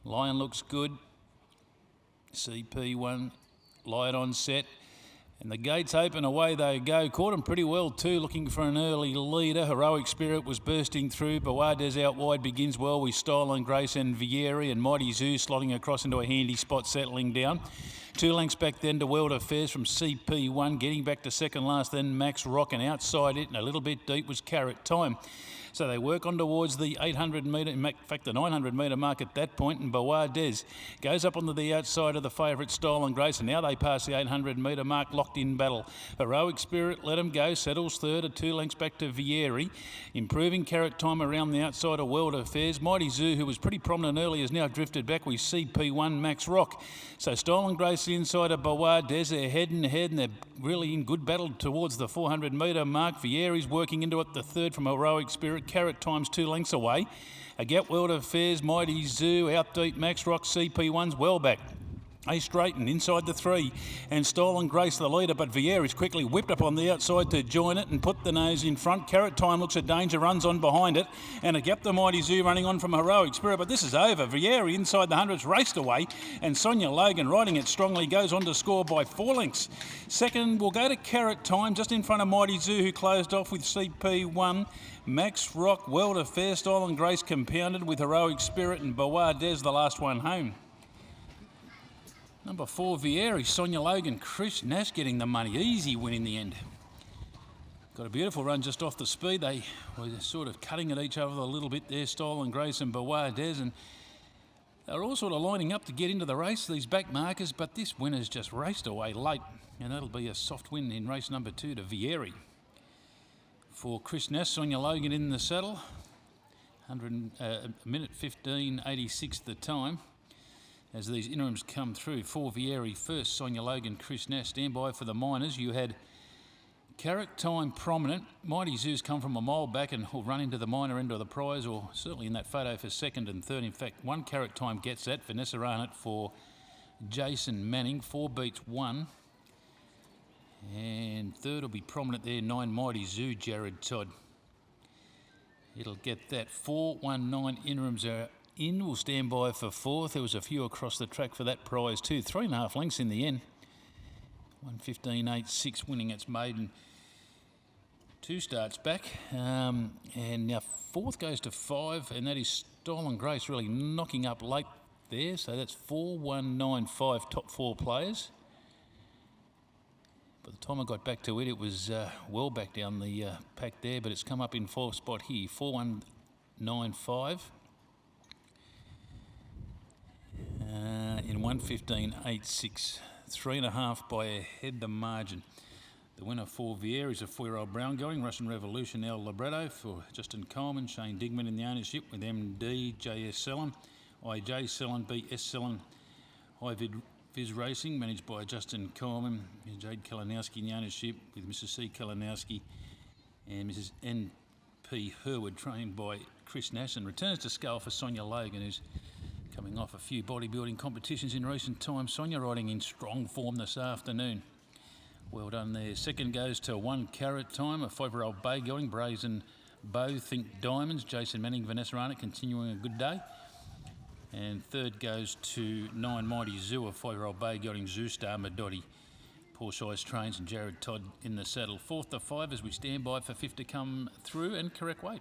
Lion looks good. CP1, light on set. And the gates open, away they go. Caught him pretty well too, looking for an early leader. Heroic Spirit was bursting through. Boades out wide begins well with Style and Grace and Vieri, and Mighty Zoo slotting across into a handy spot, settling down. 2 lengths back then to World Affairs from CP1, getting back to second last, then Max Rock, and outside it and a little bit deep was Carrot Time. So they work on towards the 800 metre, in fact the 900 metre mark at that point, and Boades goes up onto the outside of the favourite Style and Grace, and now they pass the 800 metre mark, locked in battle. Heroic Spirit let him go, settles third at 2 lengths back to Vieri. Improving Carrot Time around the outside of World Affairs. Mighty Zoo, who was pretty prominent early, has now drifted back with CP1 Max Rock. So Style and Grace inside of Boades, they're head and head, and they're really in good battle towards the 400 metre mark. Vieri's working into it, the third from Heroic Spirit. Carrot Time's 2 lengths away. Get World Affairs, Mighty Zoo, out deep, Max Rock, CP1's well back. Ace Drayton inside the 3, and Style and Grace the leader, but Vieri's quickly whipped up on the outside to join it and put the nose in front. Carrot Time looks at danger, runs on behind it, and a gap the Mighty Zoo running on from Heroic Spirit, but this is over. Vieri inside the hundreds raced away, and Sonia Logan riding it strongly goes on to score by 4 lengths. Second will go to Carrot Time, just in front of Mighty Zoo, who closed off with CP1. Max Rock, World Affairs, Style and Grace compounded with Heroic Spirit, and Boades the last one home. Number 4, Vieri, Sonia Logan, Chris Nash getting the money. Easy win in the end. Got a beautiful run just off the speed. They were sort of cutting at each other a little bit there, Style and Grace and Boades, and they were all sort of lining up to get into the race, these back markers, but this winner's just raced away late, and that'll be a soft win in race number 2 to Vieri. For Chris Nash, Sonia Logan in the saddle, a minute 15.86 the time. As these interims come through, for Vieri first, Sonia Logan, Chris Nash. Stand by for the minors. You had Carrot Time prominent. Mighty Zoo's come from a mile back and will run into the minor end of the prize, or certainly in that photo for second and third. In fact, 1 Carrot Time gets that. Vanessa Arnott for Jason Manning. 4 beats 1. And third will be prominent there, 9 Mighty Zoo, Jared Todd. It'll get that. 4-1-9 interims are in. Will stand by for fourth. There was a few across the track for that prize too. 3.5 lengths in the end. 1:15.86 winning its maiden 2 starts back. And now fourth goes to 5, and that is Style and Grace really knocking up late there. So that's 4-1-9-5 top 4 players. By the time I got back to it, it was well back down the pack there, but it's come up in 4th spot here. 4-1-9-5. In 1:15.86, 3.5 by a head the margin. The winner for Vieri is a 4-year-old brown going, Russian Revolution El Libretto for Justin Coleman, Shane Digman in the ownership with MD, JS Sellon, IJ Sellon, BS Sellon, IVid Viz Racing managed by Justin Coleman, Jade Kalinowski in the ownership with Mrs. C. Kalinowski and Mrs. N.P. Herwood, trained by Chris Nash, and returns to scale for Sonia Logan, who's coming off a few bodybuilding competitions in recent times. Sonia riding in strong form this afternoon. Well done there. Second goes to 1 Carrot Time, a 5-year-old bay going, Brazen Bow, Think Diamonds, Jason Manning, Vanessa Arnott continuing a good day. And third goes to 9 Mighty Zoo, a 5-year-old bay going, Zoo Star Madotti, Paul Shice Trains and Jared Todd in the saddle. 4th to 5 as we stand by for 5th to come through and correct weight.